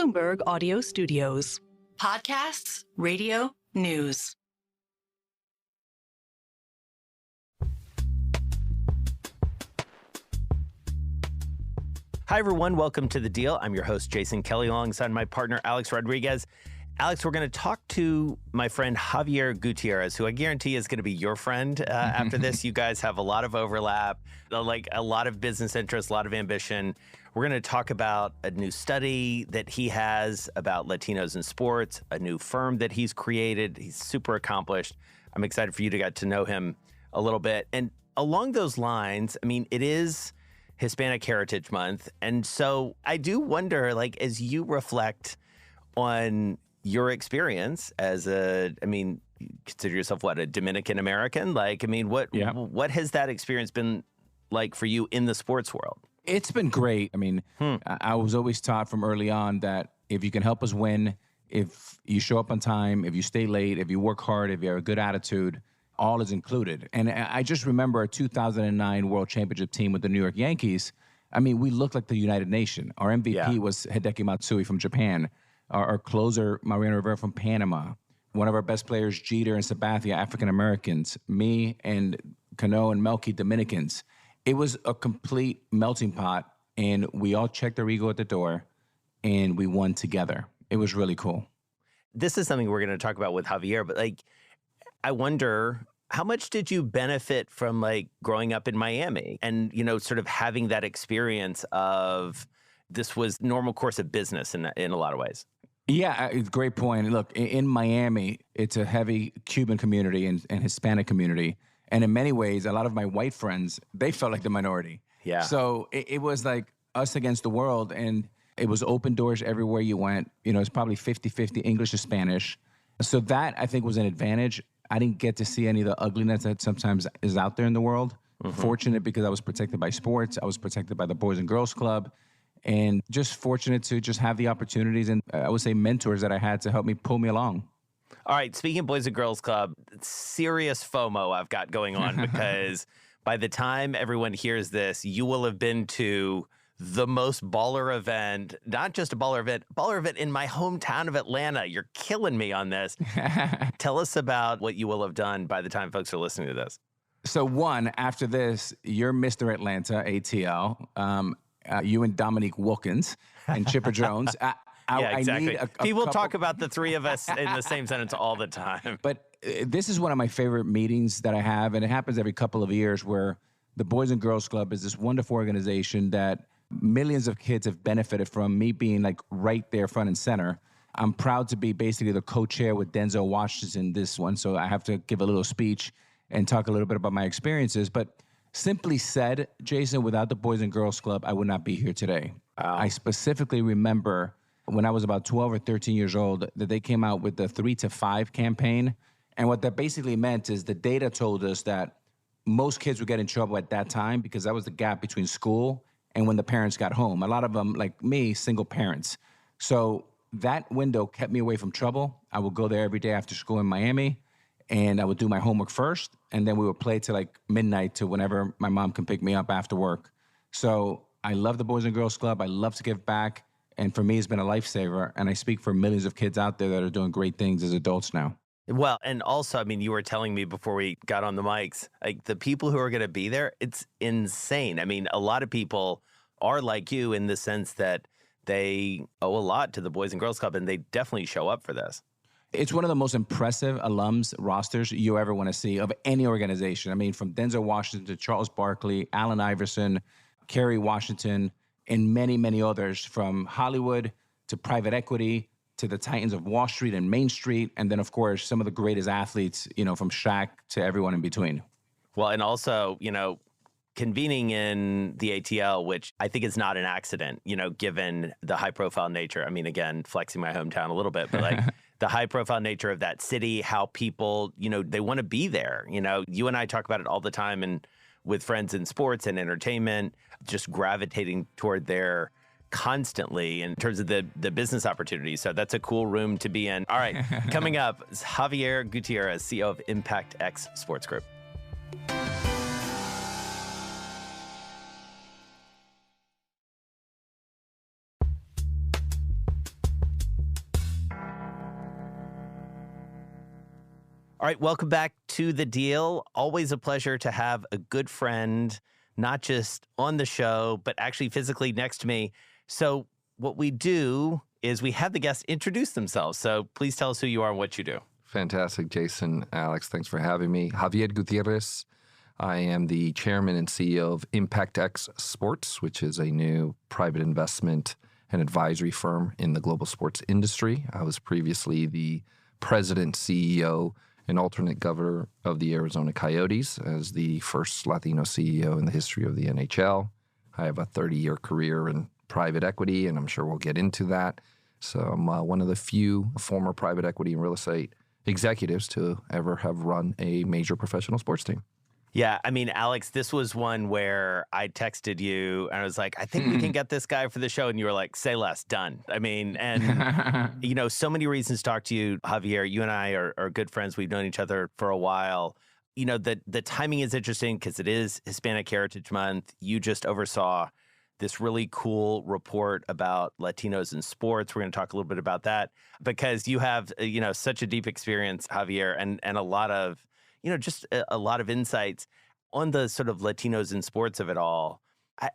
Bloomberg Audio Studios. Podcasts, radio, news. Hi, everyone. Welcome to The Deal. I'm your host, Jason Kelly, alongside my partner, Alex Rodriguez. Alex, we're going to talk to my friend Xavier Gutierrez, who I guarantee is going to be your friend after this. You guys have a lot of overlap, like a lot of business interests, a lot of ambition. We're going to talk about a new study that he has about Latinos in sports, a new firm that he's created. He's super accomplished. I'm excited for you to get to know him a little bit. And along those lines, I mean, it is Hispanic Heritage Month. And so I do wonder, like, as you reflect on your experience as you consider yourself, what, a Dominican American? Like, I mean, what has that experience been like for you in the sports world? It's been great. I mean, I was always taught from early on that if you can help us win, if you show up on time, if you stay late, if you work hard, if you have a good attitude, all is included. And I just remember our 2009 World Championship team with the New York Yankees. I mean, we looked like the United Nation. Our MVP was Hideki Matsui from Japan. Our closer, Mariano Rivera from Panama. One of our best players, Jeter and Sabathia, African-Americans. Me and Cano and Melky, Dominicans. It was a complete melting pot, and we all checked our ego at the door, and we won together. It was really cool. This is something we're going to talk about with Xavier, but like, I wonder, how much did you benefit from like growing up in Miami and, you know, sort of having that experience of this was normal course of business in a lot of ways? Yeah, great point. Look, in Miami, it's a heavy Cuban community and Hispanic community. And in many ways, a lot of my white friends, they felt like the minority. Yeah. So it was like us against the world. And it was open doors everywhere you went. You know, it's probably 50-50 English to Spanish. So that, I think, was an advantage. I didn't get to see any of the ugliness that sometimes is out there in the world. Fortunate because I was protected by sports. I was protected by the Boys and Girls Club. And just fortunate to just have the opportunities and I would say mentors that I had to help me pull me along. All right, speaking of Boys and Girls Club, serious FOMO I've got going on because by the time everyone hears this, you will have been to the most baller event, not just a baller event in my hometown of Atlanta. You're killing me on this. Tell us about what you will have done by the time folks are listening to this. So one, after this, you're Mr. Atlanta, ATL. You and Dominique Wilkins and Chipper Jones. Yeah, exactly. People talk about the three of us in the same sentence all the time. But this is one of my favorite meetings that I have, and it happens every couple of years where the Boys and Girls Club is this wonderful organization that millions of kids have benefited from, me being like right there front and center. I'm proud to be basically the co-chair with Denzel Washington this one, so I have to give a little speech and talk a little bit about my experiences. But simply said, Jason, without the Boys and Girls Club, I would not be here today. Wow. I specifically remember when I was about 12 or 13 years old that they came out with the 3 to 5 campaign. And what that basically meant is the data told us that most kids would get in trouble at that time because that was the gap between school and when the parents got home. A lot of them, like me, single parents. So that window kept me away from trouble. I would go there every day after school in Miami, and I would do my homework first, and then we would play till like midnight to whenever my mom can pick me up after work. So I love the Boys and Girls Club. I love to give back. And for me, it's been a lifesaver. And I speak for millions of kids out there that are doing great things as adults now. Well, and also, I mean, you were telling me before we got on the mics, like the people who are going to be there, it's insane. I mean, a lot of people are like you in the sense that they owe a lot to the Boys and Girls Club, and they definitely show up for this. It's one of the most impressive alums rosters you ever want to see of any organization. I mean, from Denzel Washington to Charles Barkley, Allen Iverson, Kerry Washington, and many, many others, from Hollywood to private equity to the Titans of Wall Street and Main Street. And then, of course, some of the greatest athletes, you know, from Shaq to everyone in between. Well, and also, you know, convening in the ATL, which I think is not an accident, you know, given the high profile nature. I mean, again, flexing my hometown a little bit, but like the high profile nature of that city, how people, you know, they want to be there. You know, you and I talk about it all the time and with friends in sports and entertainment, just gravitating toward there constantly in terms of the business opportunities. So that's a cool room to be in. All right, coming up, Xavier Gutierrez, CEO of ImpactX Sports Group. All right, welcome back to The Deal. Always a pleasure to have a good friend, not just on the show, but actually physically next to me. So what we do is we have the guests introduce themselves. So please tell us who you are and what you do. Fantastic, Jason. Alex, thanks for having me. Xavier Gutierrez. I am the chairman and CEO of ImpactX Sports, which is a new private investment and advisory firm in the global sports industry. I was previously the president, CEO, and alternate governor of the Arizona Coyotes as the first Latino CEO in the history of the NHL. I have a 30-year career in private equity, and I'm sure we'll get into that. So I'm one of the few former private equity and real estate executives to ever have run a major professional sports team. Yeah, I mean, Alex, this was one where I texted you and I was like, I think we can get this guy for the show. And you were like, say less, done. I mean, and, so many reasons to talk to you, Xavier. You and I are good friends. We've known each other for a while. The timing is interesting because it is Hispanic Heritage Month. You just oversaw this really cool report about Latinos in sports. We're going to talk a little bit about that because you have, such a deep experience, Xavier, and a lot of, just a lot of insights on the sort of Latinos in sports of it all.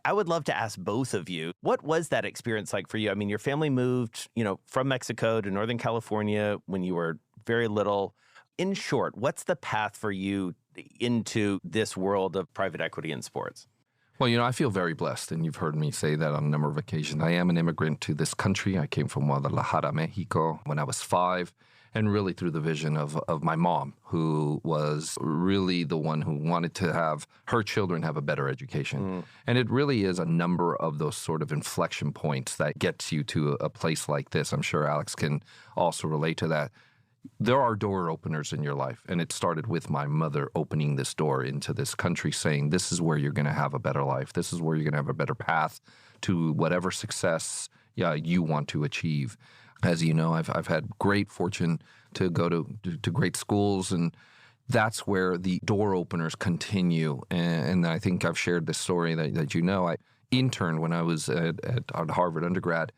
I would love to ask both of you, what was that experience like for you? I mean, your family moved, from Mexico to Northern California when you were very little. In short, what's the path for you into this world of private equity in sports? Well, I feel very blessed, and you've heard me say that on a number of occasions. I am an immigrant to this country. I came from Guadalajara, Mexico, when I was 5, and really through the vision of my mom, who was really the one who wanted to have her children have a better education. And it really is a number of those sort of inflection points that gets you to a place like this. I'm sure Alex can also relate to that. There are door openers in your life, and it started with my mother opening this door into this country, saying, this is where you're going to have a better life. This is where you're going to have a better path to whatever success you want to achieve. As you know, I've had great fortune to go to great schools, and that's where the door openers continue. And I think I've shared this story that I interned when I was at Harvard undergrad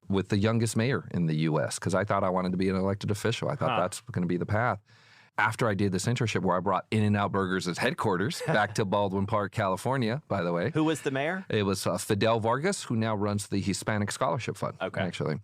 with the youngest mayor in the U.S. because I thought I wanted to be an elected official. I thought that's going to be the path. After I did this internship where I brought In-N-Out Burgers as headquarters back to Baldwin Park, California, by the way. Who was the mayor? It was Fidel Vargas, who now runs the Hispanic Scholarship Fund, actually.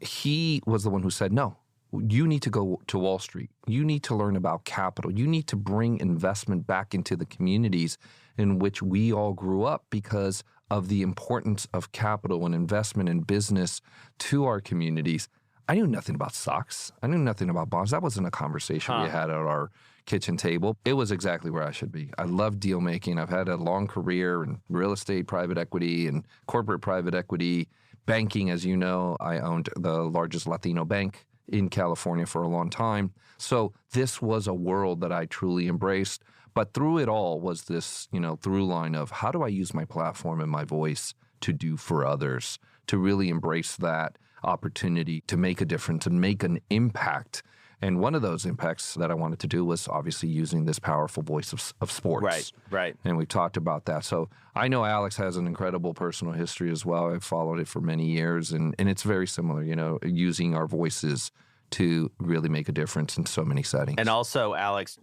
He was the one who said, no, you need to go to Wall Street. You need to learn about capital. You need to bring investment back into the communities in which we all grew up because of the importance of capital and investment in business to our communities. I knew nothing about stocks. I knew nothing about bonds. That wasn't a conversation we had at our kitchen table. It was exactly where I should be. I love deal making. I've had a long career in real estate, private equity, and corporate private equity. Banking, as you know, I owned the largest Latino bank in California for a long time. So this was a world that I truly embraced. But through it all was this, through line of how do I use my platform and my voice to do for others, to really embrace that opportunity to make a difference and make an impact. And one of those impacts that I wanted to do was obviously using this powerful voice of sports. Right. And we talked about that. So I know Alex has an incredible personal history as well. I've followed it for many years, and it's very similar, using our voices to really make a difference in so many settings. And also, Alex,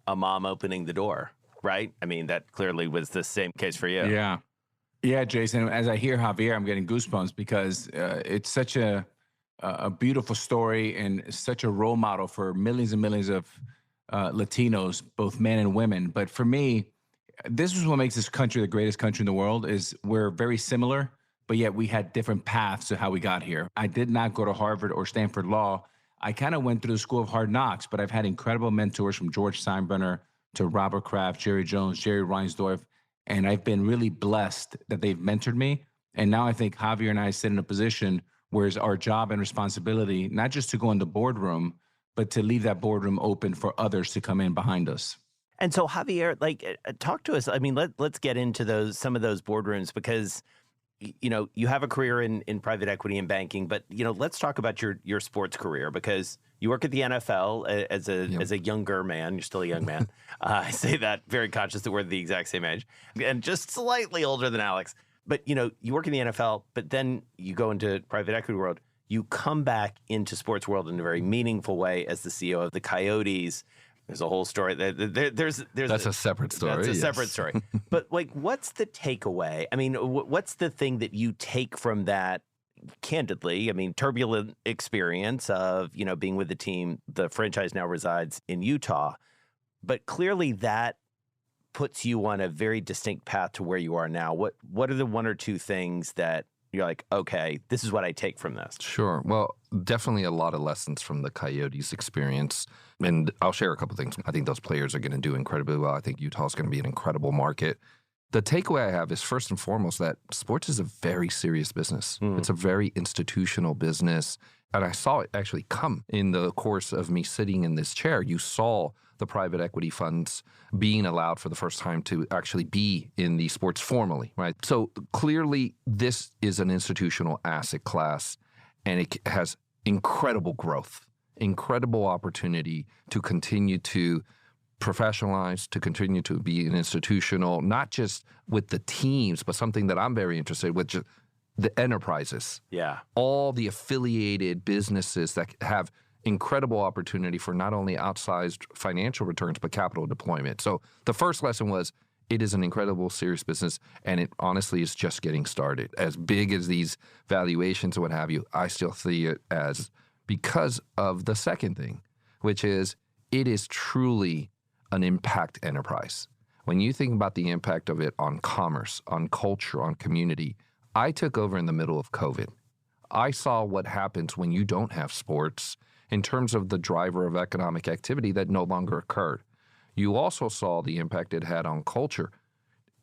a mom opening the door, right? I mean, that clearly was the same case for you. Yeah. Yeah, Jason, as I hear Xavier, I'm getting goosebumps because it's such a beautiful story and such a role model for millions and millions of Latinos, both men and women. But for me, this is what makes this country the greatest country in the world is we're very similar, but yet we had different paths to how we got here. I did not go to Harvard or Stanford Law. I kind of went through the school of hard knocks, but I've had incredible mentors from George Steinbrenner to Robert Kraft, Jerry Jones, Jerry Reinsdorf, and I've been really blessed that they've mentored me. And now I think Xavier and I sit in a position where it's our job and responsibility, not just to go in the boardroom, but to leave that boardroom open for others to come in behind us. And so, Xavier, talk to us. I mean, let's get into some of those boardrooms because, you have a career in private equity and banking, but, let's talk about your sports career because you work at the NFL as a younger man. You're still a young man. I say that very conscious that we're the exact same age and just slightly older than Alex. But, you work in the NFL, but then you go into private equity world. You come back into sports world in a very meaningful way as the CEO of the Coyotes. There's a whole story. There's That's a separate story. That's a yes. separate story. But like, what's the takeaway? I mean, what's the thing that you take from that? Candidly, I mean, turbulent experience of being with the team. The franchise now resides in Utah, but clearly that puts you on a very distinct path to where you are now. What are the one or two things that you're like, okay, this is what I take from this? Sure. Well, definitely a lot of lessons from the Coyotes experience. And I'll share a couple things. I think those players are going to do incredibly well. I think Utah's going to be an incredible market. The takeaway I have is first and foremost that sports is a very serious business. It's a very institutional business. And I saw it actually come in the course of me sitting in this chair. You saw the private equity funds being allowed for the first time to actually be in the sports formally, right? So clearly this is an institutional asset class, and it has incredible growth, incredible opportunity to continue to professionalize, to continue to be an institutional, not just with the teams, but something that I'm very interested with, just the enterprises. Yeah. All the affiliated businesses that have incredible opportunity for not only outsized financial returns, but capital deployment. So the first lesson was it is an incredible, serious business, and it honestly is just getting started. As big as these valuations and what have you, I still see it as because of the second thing, which is it is truly an impact enterprise. When you think about the impact of it on commerce, on culture, on community, I took over in the middle of COVID. I saw what happens when you don't have sports in terms of the driver of economic activity that no longer occurred. You also saw the impact it had on culture.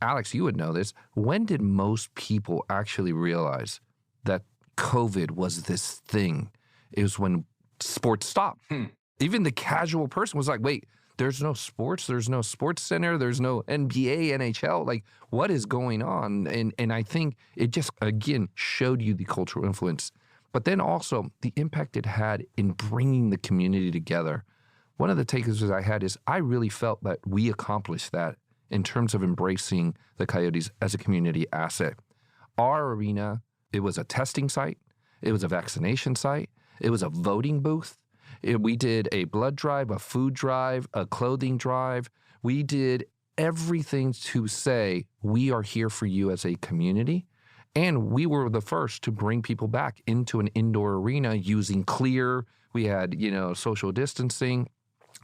Alex, you would know this. When did most people actually realize that COVID was this thing? It was when sports stopped. Even the casual person was like, wait, there's no sports, there's no sports center, there's no NBA, NHL, like what is going on? And I think it just, again, showed you the cultural influence, but then also the impact it had in bringing the community together. One of the takeaways I had is I really felt that we accomplished that in terms of embracing the Coyotes as a community asset. Our arena, it was a testing site, it was a vaccination site, it was a voting booth. We did a blood drive, a food drive, a clothing drive. We did everything to say we are here for you as a community. And we were the first to bring people back into an indoor arena using clear. We had, social distancing.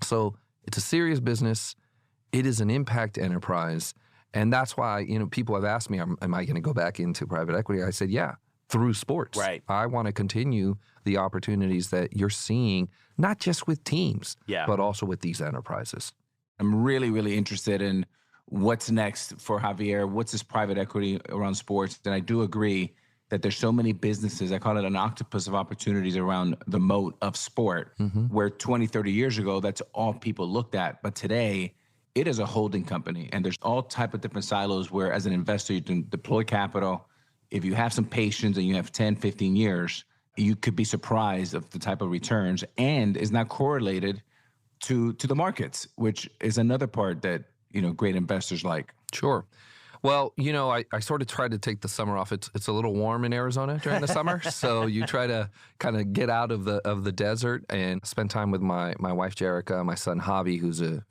So it's a serious business. It is an impact enterprise. And that's why, people have asked me, am I going to go back into private equity? I said, yeah, through sports. Right. I want to continue the opportunities that you're seeing, not just with teams, but also with these enterprises. I'm really, really interested in what's next for Javier. What's this private equity around sports? And I do agree that there's so many businesses, I call it an octopus of opportunities around the moat of sport, where 20, 30 years ago, that's all people looked at. But today, it is a holding company. And there's all type of different silos where as an investor, you can deploy capital. If you have some patience and you have 10, 15 years, you could be surprised of the type of returns, and is not correlated to the markets, which is another part that, great investors like. Sure. Well, I sort of tried to take the summer off. It's a little warm in Arizona during the summer, so you try to kind of get out of the desert and spend time with my wife Jerica, my son Javi, who's a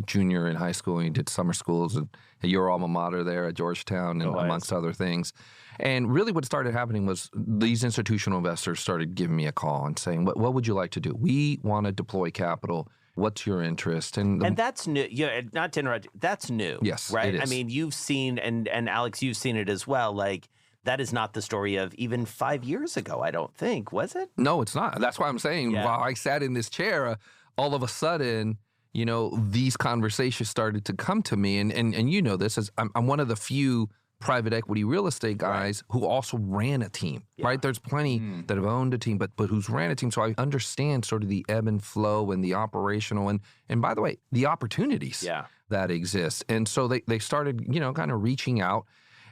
junior in high school, and he did summer schools at your alma mater there at Georgetown, and amongst other things. And really what started happening was these institutional investors started giving me a call and saying, what would you like to do? We want to deploy capital. What's your interest? And that's new. Not to interrupt. That's new. Yes, right. it is. I mean, you've seen, and Alex, you've seen it as well. Like that is not the story of even 5 years ago. I don't think, was it? No, it's not. That's why I'm saying while I sat in this chair, all of a sudden, these conversations started to come to me, and you know this as I'm one of the few private equity real estate guys who also ran a team, right? There's plenty that have owned a team, but who's ran a team. So I understand sort of the ebb and flow and the operational and by the way, the opportunities that exist. And so they started, kind of reaching out.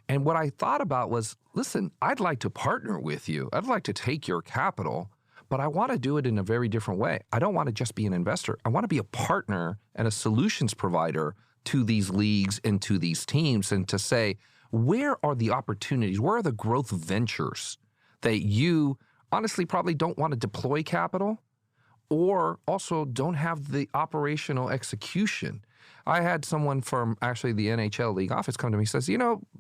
And what I thought about was, listen, I'd like to partner with you. I'd like to take your capital, but I want to do it in a very different way. I don't want to just be an investor. I want to be a partner and a solutions provider to these leagues and to these teams, and to say, where are the opportunities? Where are the growth ventures that you honestly probably don't want to deploy capital, or also don't have the operational execution. I had someone from actually the NHL league office come to me and says,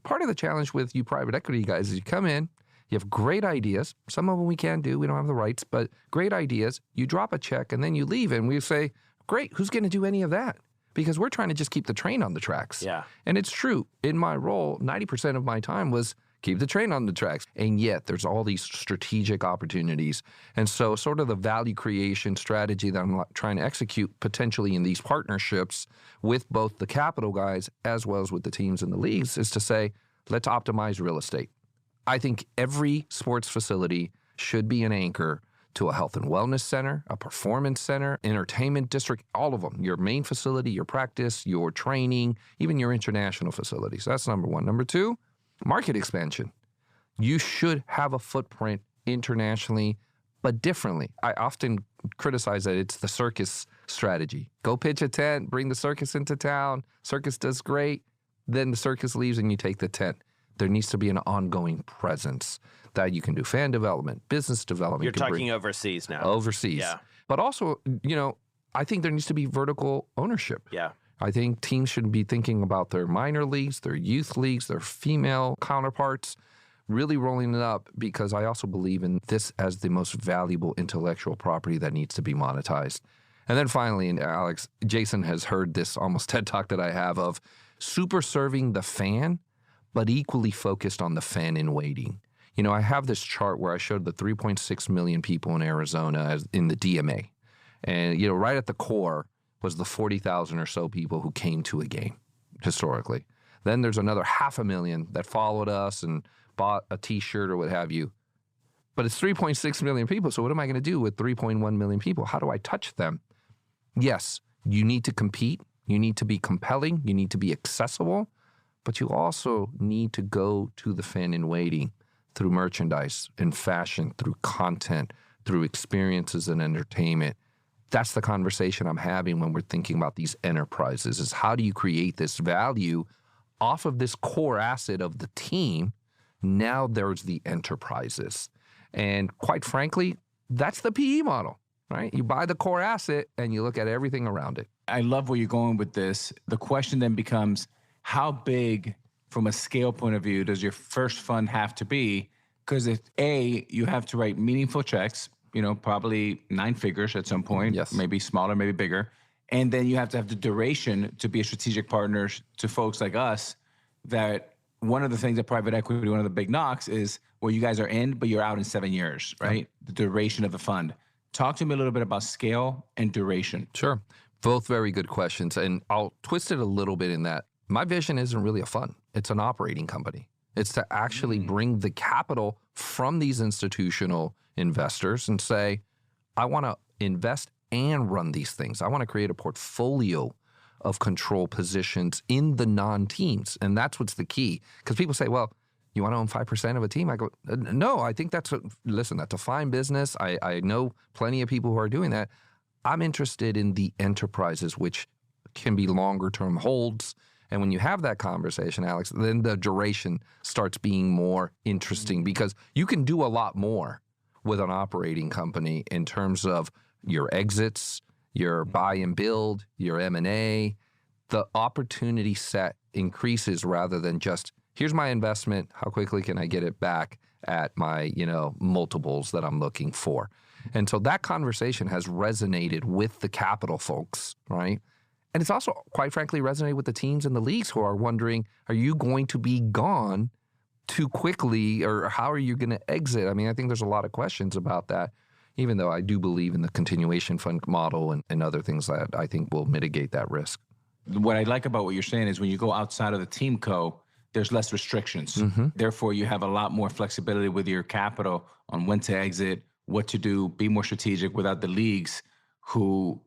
part of the challenge with you private equity guys is you come in, you have great ideas. Some of them we can do. We don't have the rights, but great ideas. You drop a check and then you leave. And we say, great, who's going to do any of that? Because we're trying to just keep the train on the tracks. Yeah. And it's true. In my role, 90% of my time was keep the train on the tracks. And yet there's all these strategic opportunities. And so sort of the value creation strategy that I'm trying to execute potentially in these partnerships with both the capital guys as well as with the teams in the leagues is to say, let's optimize real estate. I think every sports facility should be an anchor to a health and wellness center, a performance center, entertainment district, all of them. Your main facility, your practice, your training, even your international facilities. That's number one. Number two, market expansion. You should have a footprint internationally, but differently. I often criticize that it's the circus strategy. Go pitch a tent, bring the circus into town. Circus does great. Then the circus leaves and you take the tent. There needs to be an ongoing presence that you can do fan development, business development. You're talking overseas now. Overseas. Yeah. But also, I think there needs to be vertical ownership. Yeah. I think teams should be thinking about their minor leagues, their youth leagues, their female counterparts, really rolling it up because I also believe in this as the most valuable intellectual property that needs to be monetized. And then finally, and Alex, Jason has heard this almost TED Talk that I have of super serving the fan, but equally focused on the fan in waiting. I have this chart where I showed the 3.6 million people in Arizona in the DMA. And, right at the core was the 40,000 or so people who came to a game historically. Then there's another 500,000 that followed us and bought a T-shirt or what have you. But it's 3.6 million people. So what am I going to do with 3.1 million people? How do I touch them? Yes, you need to compete. You need to be compelling. You need to be accessible. But you also need to go to the fan in waiting through merchandise and fashion, through content, through experiences and entertainment. That's the conversation I'm having when we're thinking about these enterprises, is how do you create this value off of this core asset of the team? Now there's the enterprises. And quite frankly, that's the PE model, right? You buy the core asset and you look at everything around it. I love where you're going with this. The question then becomes, how big, from a scale point of view, does your first fund have to be? Because if you have to write meaningful checks, probably 9 figures at some point, yes, maybe smaller, maybe bigger. And then you have to have the duration to be a strategic partner to folks like us. That one of the things that private equity, one of the big knocks is, well, you guys are in, but you're out in 7 years, right? Yep. The duration of the fund. Talk to me a little bit about scale and duration. Sure. Both very good questions. And I'll twist it a little bit in that my vision isn't really a fund. It's an operating company. It's to actually bring the capital from these institutional investors and say, I want to invest and run these things. I want to create a portfolio of control positions in the non-teams. And that's what's the key. Because people say, well, you want to own 5% of a team? I go, no, I think that's a fine business. I know plenty of people who are doing that. I'm interested in the enterprises, which can be longer term holds. And when you have that conversation, Alex, then the duration starts being more interesting because you can do a lot more with an operating company in terms of your exits, your buy and build, your M&A. The opportunity set increases rather than just, here's my investment, how quickly can I get it back at my, multiples that I'm looking for. And so that conversation has resonated with the capital folks, right? And it's also, quite frankly, resonated with the teams and the leagues who are wondering, are you going to be gone too quickly or how are you going to exit? I mean, I think there's a lot of questions about that, even though I do believe in the continuation fund model and other things that I think will mitigate that risk. What I like about what you're saying is when you go outside of the team co, there's less restrictions. Mm-hmm. Therefore, you have a lot more flexibility with your capital on when to exit, what to do, be more strategic without the leagues who,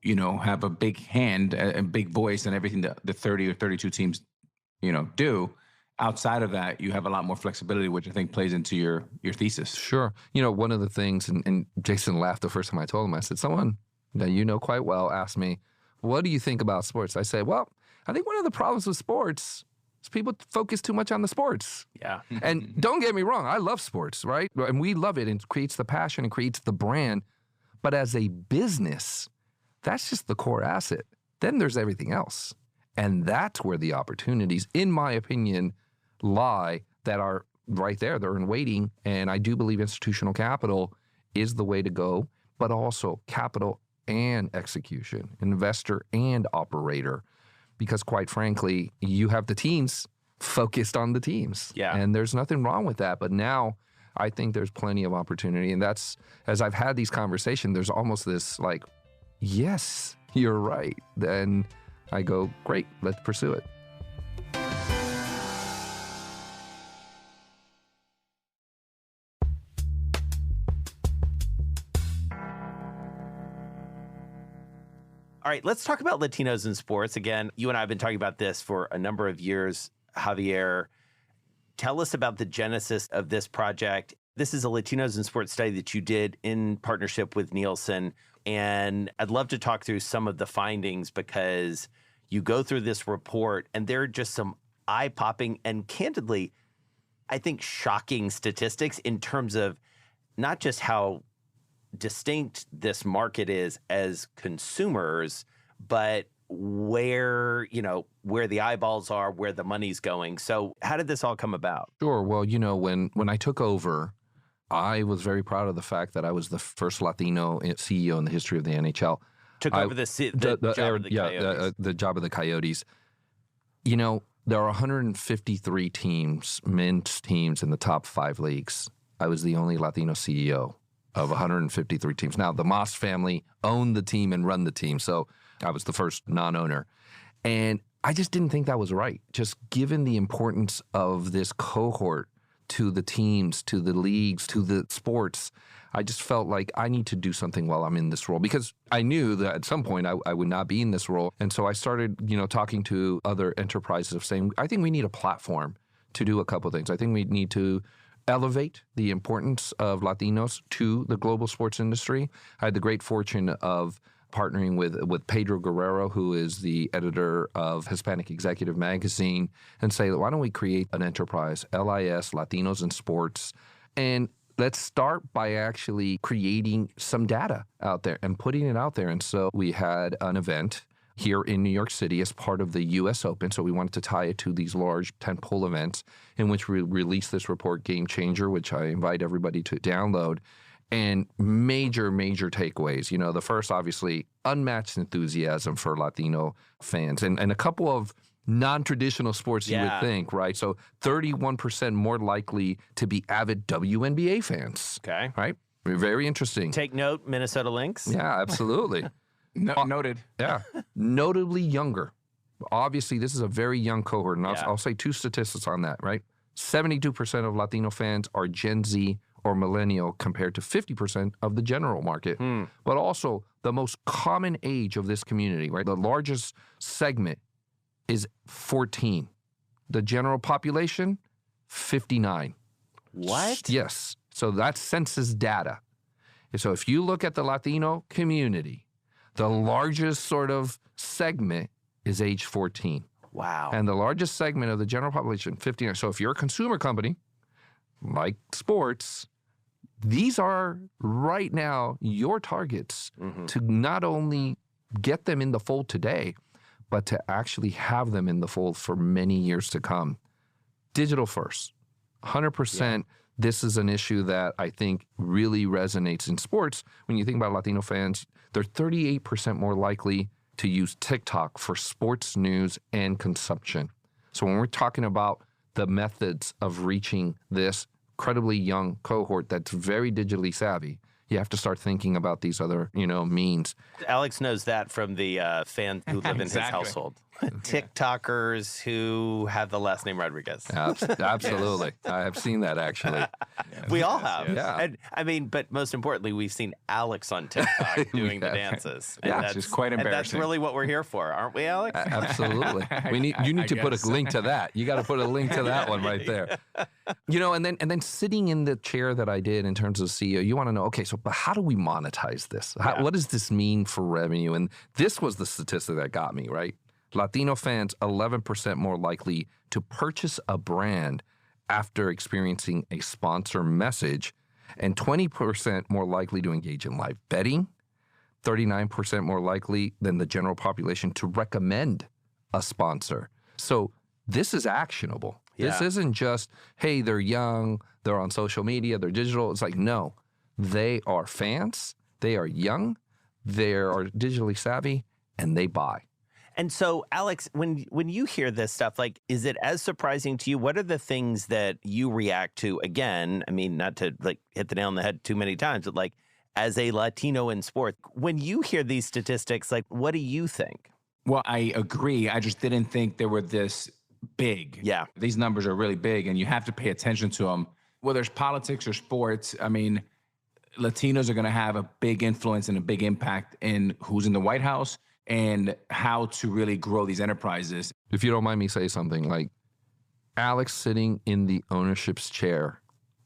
have a big hand and big voice in everything that the 30 or 32 teams, do. Outside of that, you have a lot more flexibility, which I think plays into your thesis. Sure. One of the things, and Jason laughed the first time I told him, I said, someone that you know quite well asked me, what do you think about sports? I say, well, I think one of the problems with sports is people focus too much on the sports. Yeah. And don't get me wrong, I love sports, right? And we love it and it creates the passion and creates the brand. But as a business, that's just the core asset. Then there's everything else. And that's where the opportunities, in my opinion, lie that are right there. They're in waiting. And I do believe institutional capital is the way to go, but also capital and execution, investor and operator. Because quite frankly, you have the teams focused on the teams. Yeah. And there's nothing wrong with that. But now I think there's plenty of opportunity. And that's, as I've had these conversations, there's almost this like, yes, you're right. Then I go, great, let's pursue it. All right, let's talk about Latinos in sports. Again, you and I have been talking about this for a number of years. Javier, tell us about the genesis of this project. This is a Latinos in sports study that you did in partnership with Nielson. And I'd love to talk through some of the findings because you go through this report and there are just some eye-popping and candidly, I think, shocking statistics in terms of not just how distinct this market is as consumers, but where the eyeballs are, where the money's going. So how did this all come about? Sure. Well, when I took over, I was very proud of the fact that I was the first Latino CEO in the history of the NHL. Took over the job of the Coyotes. The job of the Coyotes. There are 153 teams, men's teams in the top 5 leagues. I was the only Latino CEO of 153 teams. Now, the Moss family owned the team and run the team, so I was the first non-owner. And I just didn't think that was right. Just given the importance of this cohort to the teams, to the leagues, to the sports, I just felt like I need to do something while I'm in this role because I knew that at some point I would not be in this role. And so I started, talking to other enterprises of saying, I think we need a platform to do a couple of things. I think we need to elevate the importance of Latinos to the global sports industry. I had the great fortune of partnering with Pedro Guerrero, who is the editor of Hispanic Executive Magazine, and say, why don't we create an enterprise, LIS, Latinos in Sports, and let's start by actually creating some data out there and putting it out there. And so we had an event here in New York City as part of the U.S. Open. So we wanted to tie it to these large tentpole events in which we released this report, Game Changer, which I invite everybody to download. And major takeaways. The first, obviously, unmatched enthusiasm for Latino fans and a couple of non-traditional sports you would think, right? So 31% more likely to be avid WNBA fans. Okay. Right? Very interesting. Take note, Minnesota Lynx. Yeah, absolutely. Noted. Yeah. Notably younger. Obviously, this is a very young cohort. And I'll say 2 statistics on that, right? 72% of Latino fans are Gen Z or millennial compared to 50% of the general market. But also the most common age of this community, right? The largest segment is 14. The general population, 59. What? Yes. So that's census data. So if you look at the Latino community, the largest sort of segment is age 14. Wow. And the largest segment of the general population, 59. So if you're a consumer company, like sports, these are right now your targets to not only get them in the fold today, but to actually have them in the fold for many years to come. Digital first, 100%. This is an issue that I think really resonates in sports. When you think about Latino fans, they're 38% more likely to use TikTok for sports news and consumption. So when we're talking about the methods of reaching this incredibly young cohort that's very digitally savvy, you have to start thinking about these other, means. Alex knows that from the fans who live in his household. TikTokers who have the last name Rodriguez. Absolutely. I have seen that, actually. We all have. Yeah. And, but most importantly, we've seen Alex on TikTok doing the dances. Yeah, it's just quite embarrassing. And that's really what we're here for, aren't we, Alex? Absolutely. You need to put a link to that. You got to put a link to that one right there. And then sitting in the chair that I did in terms of CEO, you want to know, okay, so but how do we monetize this? What does this mean for revenue? And this was the statistic that got me, right? Latino fans, 11% more likely to purchase a brand after experiencing a sponsor message. and 20% more likely to engage in live betting, 39% more likely than the general population to recommend a sponsor. So this is actionable. This isn't just, hey, they're young, they're on social media, they're digital. It's like, no, they are fans, they are young, they are digitally savvy, and they buy. And so, Alex, when you hear this stuff, like, is it as surprising to you? What are the things that you react to? Again, I mean, not to like hit the nail on the head too many times, but like as a Latino in sports, when you hear these statistics, like, what do you think? Well, I agree. I just didn't think they were this big. Yeah. These numbers are really big, and you have to pay attention to them. Whether it's politics or sports, I mean, Latinos are going to have a big influence and a big impact in who's in the White House and how to really grow these enterprises. If you don't mind me say something, like Alex sitting in the ownership's chair,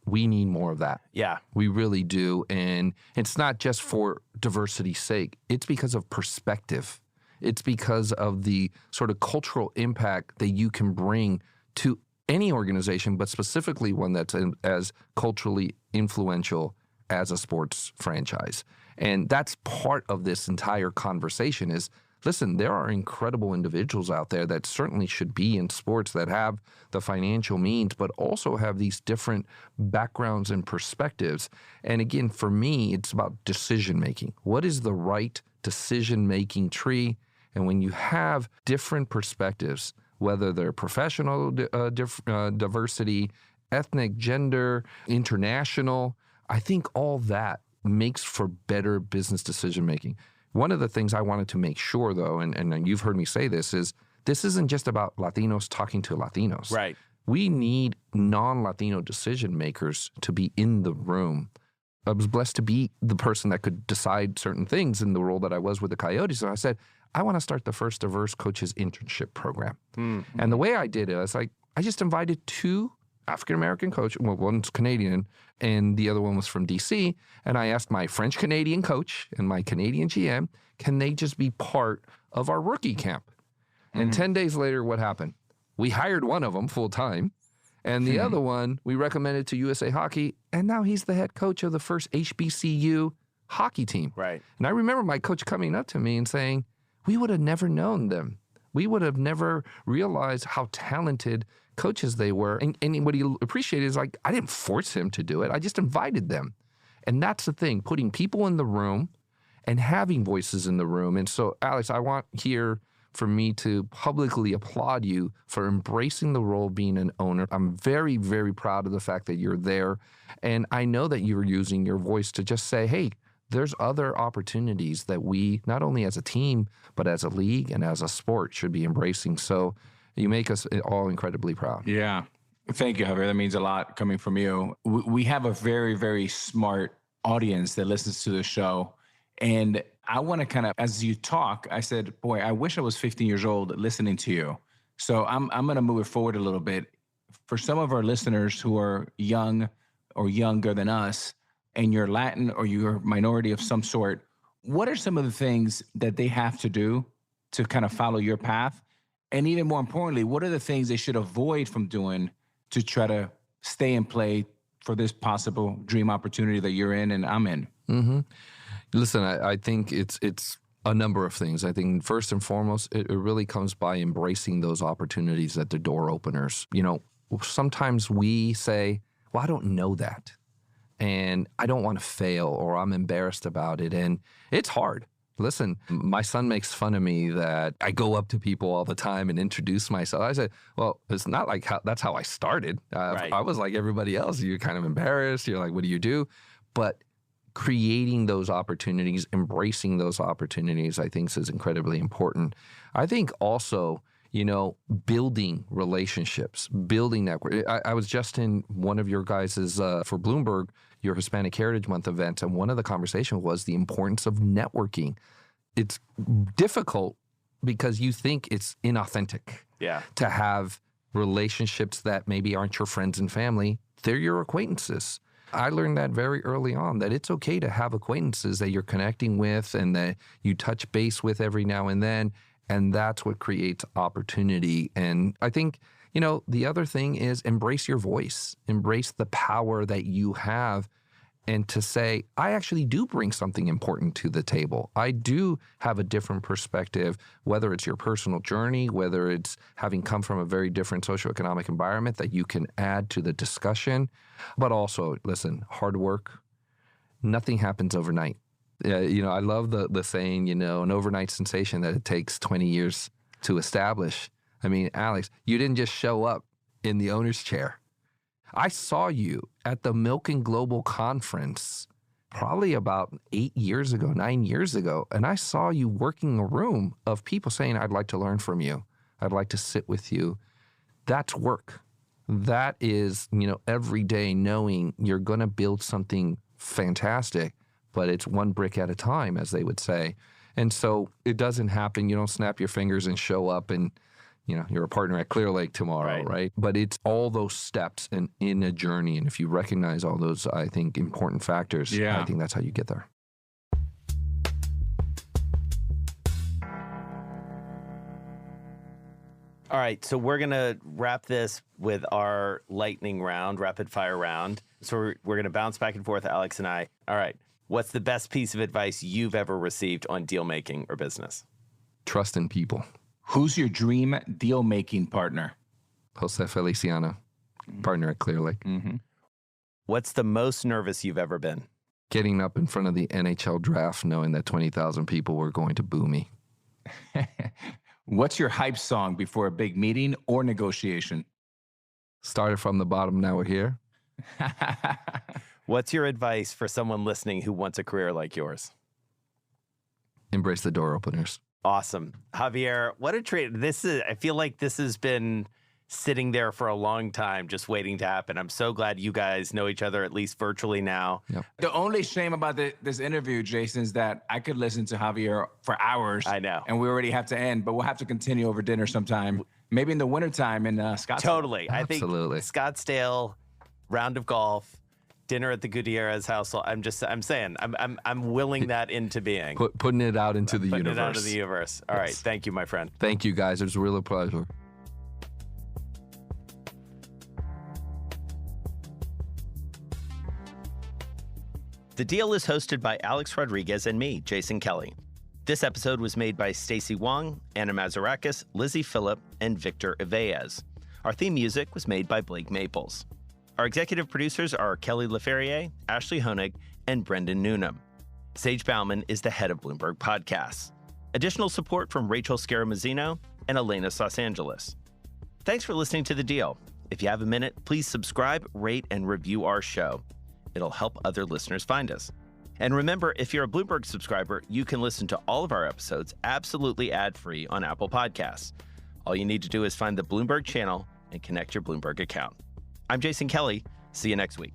we need more of that. Yeah. We really do. And it's not just for diversity's sake. It's because of perspective. It's because of the sort of cultural impact that you can bring to any organization, but specifically one that's as culturally influential as a sports franchise. And that's part of this entire conversation is, listen, there are incredible individuals out there that certainly should be in sports that have the financial means, but also have these different backgrounds and perspectives. And again, for me, it's about decision-making. What is the right decision-making tree? And when you have different perspectives, whether they're professional diversity, ethnic, gender, international, I think all that makes for better business decision-making. One of the things I wanted to make sure, though, and you've heard me say this isn't just about Latinos talking to Latinos. Right. We need non-Latino decision makers to be in the room. I was blessed to be the person that could decide certain things in the role that I was with the Coyotes. So I said, I want to start the first diverse coaches internship program. Mm-hmm. And the way I did it, I just invited 2 African-American coach, well, one's Canadian and the other one was from DC. And I asked my French-Canadian coach and my Canadian GM, can they just be part of our rookie camp? Mm-hmm. And 10 days later, what happened? We hired one of them full-time. And the other one, we recommended to USA Hockey. And now he's the head coach of the first HBCU hockey team. Right. And I remember my coach coming up to me and saying, we would have never known them. We would have never realized how talented coaches they were. And what he appreciated is like, I didn't force him to do it. I just invited them. And that's the thing, putting people in the room and having voices in the room. And so, Alex, I want here for me to publicly applaud you for embracing the role of being an owner. I'm very, very proud of the fact that you're there. And I know that you're using your voice to just say, hey, there's other opportunities that we, not only as a team, but as a league and as a sport, should be embracing. So you make us all incredibly proud. Yeah. Thank you, Javier. That means a lot coming from you. We have a very, very smart audience that listens to the show. And I want to kind of, as you talk, I said, boy, I wish I was 15 years old listening to you. So I'm going to move it forward a little bit. For some of our listeners who are young or younger than us, and you're Latin or you're a minority of some sort, what are some of the things that they have to do to kind of follow your path? And even more importantly, what are the things they should avoid from doing to try to stay in play for this possible dream opportunity that you're in and I'm in? Mm-hmm. Listen, I think it's a number of things. I think first and foremost, it really comes by embracing those opportunities at the door openers. You know, sometimes we say, well, I don't know that. And I don't want to fail, or I'm embarrassed about it. And it's hard. Listen, my son makes fun of me that I go up to people all the time and introduce myself. I said, well, it's not like that's how I started. Right. I was like everybody else. You're kind of embarrassed. You're like, what do you do? But creating those opportunities, embracing those opportunities, I think is incredibly important. I think also, you know, building relationships, building network. I was just in one of your guys's, for Bloomberg, your Hispanic Heritage Month event, and one of the conversations was the importance of networking. It's difficult because you think it's inauthentic to have relationships that maybe aren't your friends and family. They're your acquaintances. I learned that very early on, that it's okay to have acquaintances that you're connecting with and that you touch base with every now and then. And that's what creates opportunity. And I think, you know, the other thing is embrace your voice, embrace the power that you have. and to say, I actually do bring something important to the table. I do have a different perspective, whether it's your personal journey, whether it's having come from a very different socioeconomic environment that you can add to the discussion. But also, listen, hard work, nothing happens overnight. I love the saying, an overnight sensation that it takes 20 years to establish. I mean, Alex, you didn't just show up in the owner's chair. I saw you at the Milken Global Conference probably about 9 years ago, and I saw you working a room of people saying, I'd like to learn from you. I'd like to sit with you. That's work. That is, every day knowing you're going to build something fantastic, but it's one brick at a time, as they would say. And so it doesn't happen. You don't snap your fingers and show up and you're a partner at Clear Lake tomorrow, right? But it's all those steps in a journey. And if you recognize all those, I think, important factors, I think that's how you get there. All right, so we're going to wrap this with our lightning round, rapid fire round. So we're going to bounce back and forth, Alex and I. All right, what's the best piece of advice you've ever received on deal making or business? Trust in people. Who's your dream deal-making partner? Jose Feliciano, partner at Clear Lake. Mm-hmm. What's the most nervous you've ever been? Getting up in front of the NHL draft knowing that 20,000 people were going to boo me. What's your hype song before a big meeting or negotiation? Started from the bottom, now we're here. What's your advice for someone listening who wants a career like yours? Embrace the door openers. Awesome. Javier, what a treat. I feel like this has been sitting there for a long time, just waiting to happen. I'm so glad you guys know each other, at least virtually now. Yep. The only shame about this interview, Jason, is that I could listen to Javier for hours. I know. And we already have to end, but we'll have to continue over dinner sometime. Maybe in the wintertime in Scottsdale. Totally. Absolutely. I think Scottsdale, round of golf, dinner at the Gutierrez household. I'm saying, I'm willing that into being. Putting it out into the universe. Putting it out into the universe. All right. Thank you, my friend. Thank you, guys. It was a real pleasure. The Deal is hosted by Alex Rodriguez and me, Jason Kelly. This episode was made by Stacey Wong, Anna Mazarakis, Lizzie Phillip, and Victor Iveas. Our theme music was made by Blake Maples. Our executive producers are Kelly LaFerriere, Ashley Honig, and Brendan Newnham. Sage Bauman is the head of Bloomberg Podcasts. Additional support from Rachel Scaramazzino and Elena Sausangelis. Thanks for listening to The Deal. If you have a minute, please subscribe, rate, and review our show. It'll help other listeners find us. And remember, if you're a Bloomberg subscriber, you can listen to all of our episodes absolutely ad-free on Apple Podcasts. All you need to do is find the Bloomberg channel and connect your Bloomberg account. I'm Jason Kelly. See you next week.